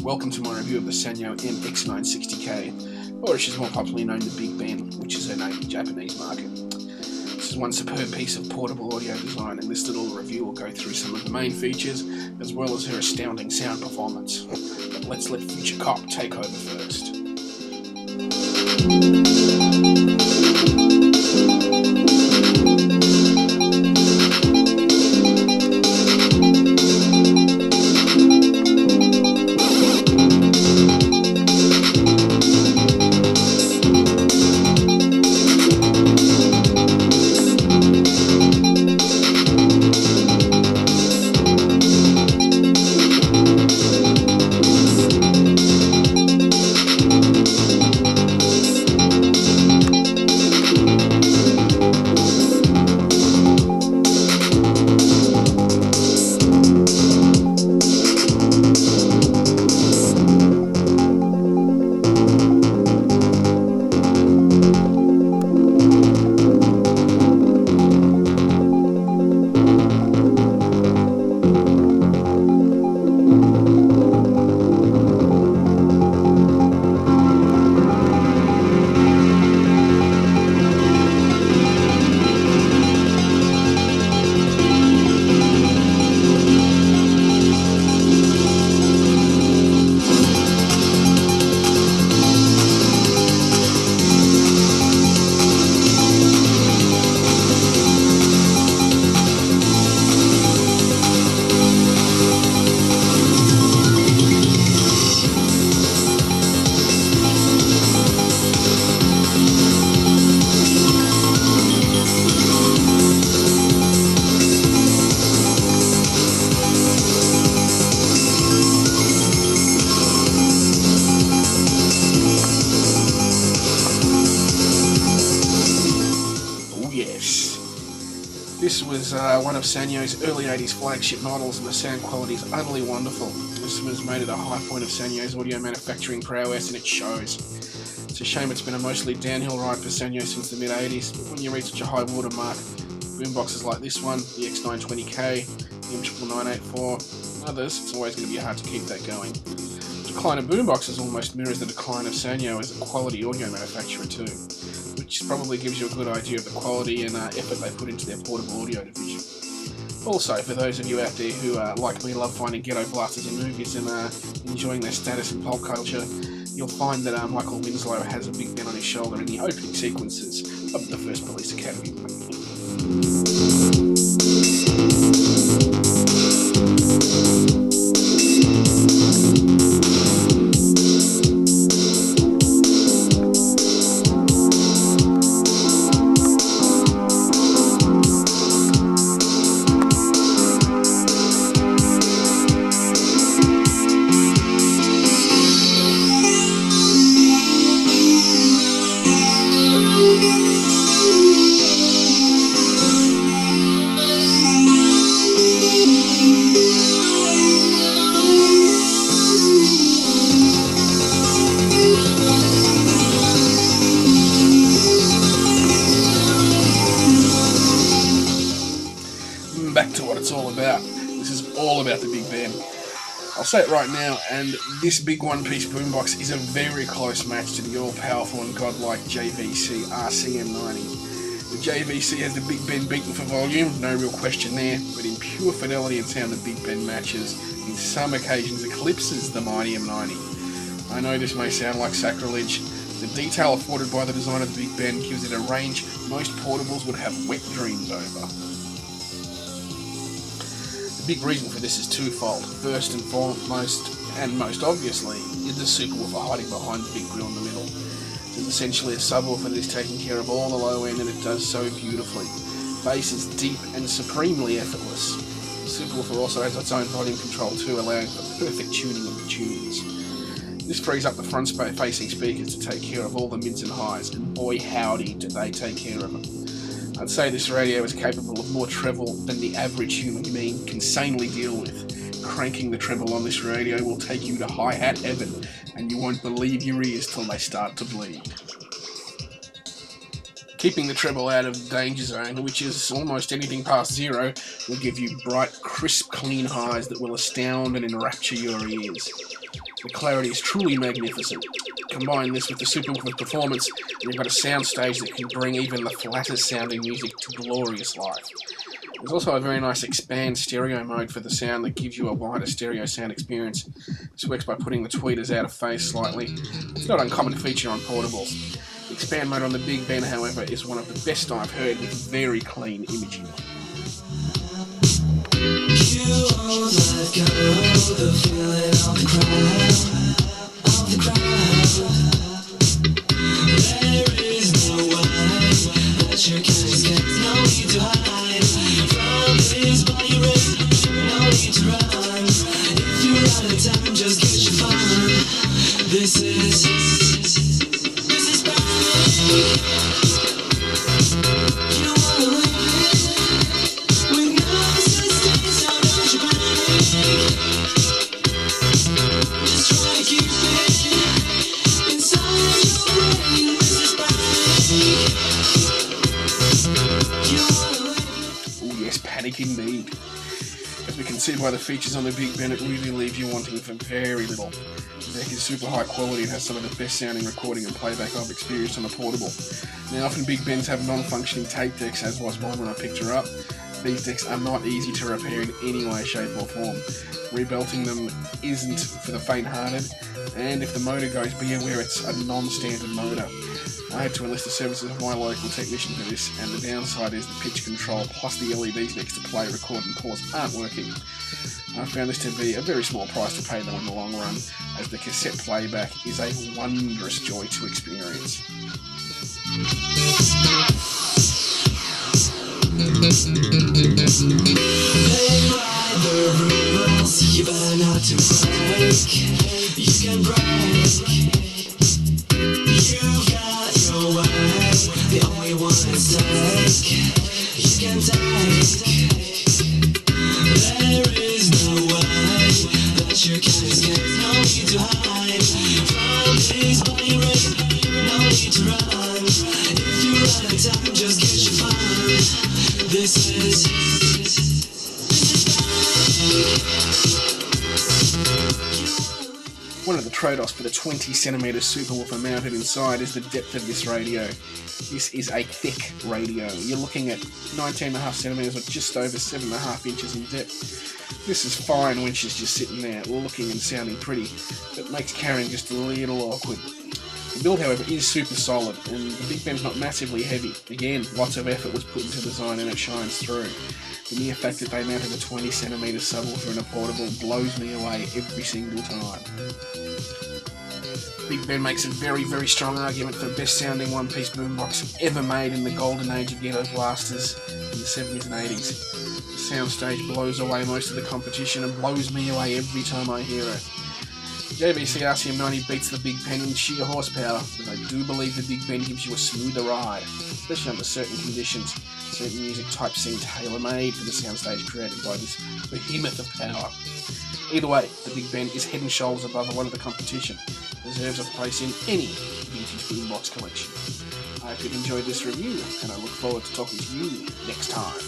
Welcome to my review of the Sanyo M-X960K, or as she's more popularly known, the Big Ben, which is her name in the Japanese market. This is one superb piece of portable audio design, and this little review will go through some of the main features, as well as her astounding sound performance. But let's let Future Cop take over first. This was one of Sanyo's early 80s flagship models, and the sound quality is utterly wonderful. This was made at a high point of Sanyo's audio manufacturing prowess, and it shows. It's a shame it's been a mostly downhill ride for Sanyo since the mid-80s, but when you reach such a high watermark, boomboxes like this one, the X960K, the M-X960K, and others, it's always going to be hard to keep that going. The decline of boomboxes almost mirrors the decline of Sanyo as a quality audio manufacturer too, which probably gives you a good idea of the quality and effort they put into their portable audio division. Also, for those of you out there who, like me, love finding ghetto blasters in movies and enjoying their status in pop culture, you'll find that Michael Winslow has a Big Ben on his shoulder in the opening sequences of the first Police Academy movie. Back to what it's all about. This is all about the Big Ben. I'll say it right now, and this big one-piece boombox is a very close match to the all-powerful and godlike JVC RCM90. The JVC has the Big Ben beaten for volume, no real question there, but in pure fidelity and sound, the Big Ben matches, in some occasions eclipses the mighty M90. I know this may sound like sacrilege. The detail afforded by the design of the Big Ben gives it a range most portables would have wet dreams over. The big reason for this is twofold. First and foremost, and most obviously, is the superwoofer hiding behind the big grille in the middle. It is essentially a subwoofer that is taking care of all the low end, and it does so beautifully. Bass is deep and supremely effortless. The superwoofer also has its own volume control too, allowing for perfect tuning of the tunes. This frees up the front-facing speakers to take care of all the mids and highs, and boy howdy do they take care of them. I'd say this radio is capable of more treble than the average human being can sanely deal with. Cranking the treble on this radio will take you to hi-hat heaven, and you won't believe your ears till they start to bleed. Keeping the treble out of the danger zone, which is almost anything past zero, will give you bright, crisp, clean highs that will astound and enrapture your ears. The clarity is truly magnificent. Combine this with the superwoofer performance, and you've got a soundstage that can bring even the flattest sounding music to glorious life. There's also a very nice expand stereo mode for the sound that gives you a wider stereo sound experience. This works by putting the tweeters out of phase slightly. It's not an uncommon feature on portables. The expand mode on the Big Ben, however, is one of the best I've heard with very clean imaging. Panic indeed. As we can see by the features on the Big Ben, it really leaves you wanting for very little. The deck is super high quality and has some of the best sounding recording and playback I've experienced on a portable. Now, often Big Bens have non-functioning tape decks, as was mine when I picked her up. These decks are not easy to repair in any way, shape or form. Rebelting them isn't for the faint-hearted, and if the motor goes, be aware it's a non-standard motor. I had to enlist the services of my local technician for this, and the downside is the pitch control plus the LEDs next to play, record and pause aren't working. I found this to be a very small price to pay though in the long run, as the cassette playback is a wondrous joy to experience. They ride the rules, you better not to break. You can break. You've got your way, the only one at stake. You can take. There is no way that you can escape. No need to hide from this body rape. No need to run. If you're out of time, just get your fun. This is one of the trade-offs for the 20cm superwoofer mounted inside is the depth of this radio. This is a thick radio. You're looking at 19.5cm or just over 7.5 inches in depth. This is fine when she's just sitting there looking and sounding pretty, but makes carrying just a little awkward. The build, however, is super solid, and the Big Ben's not massively heavy. Again, lots of effort was put into design and it shines through. The mere fact that they mounted a 20cm subwoofer in a portable blows me away every single time. Big Ben makes a very, very strong argument for the best sounding one-piece boombox ever made in the golden age of ghetto blasters in the 70s and 80s. The soundstage blows away most of the competition and blows me away every time I hear it. JVC RCM90 beats the Big Ben in sheer horsepower, but I do believe the Big Ben gives you a smoother ride, especially under certain conditions. Certain music types seem tailor-made for the soundstage created by this behemoth of power. Either way, the Big Ben is head and shoulders above a lot of the competition. Deserves a place in any vintage boombox collection. I hope you enjoyed this review, and I look forward to talking to you next time.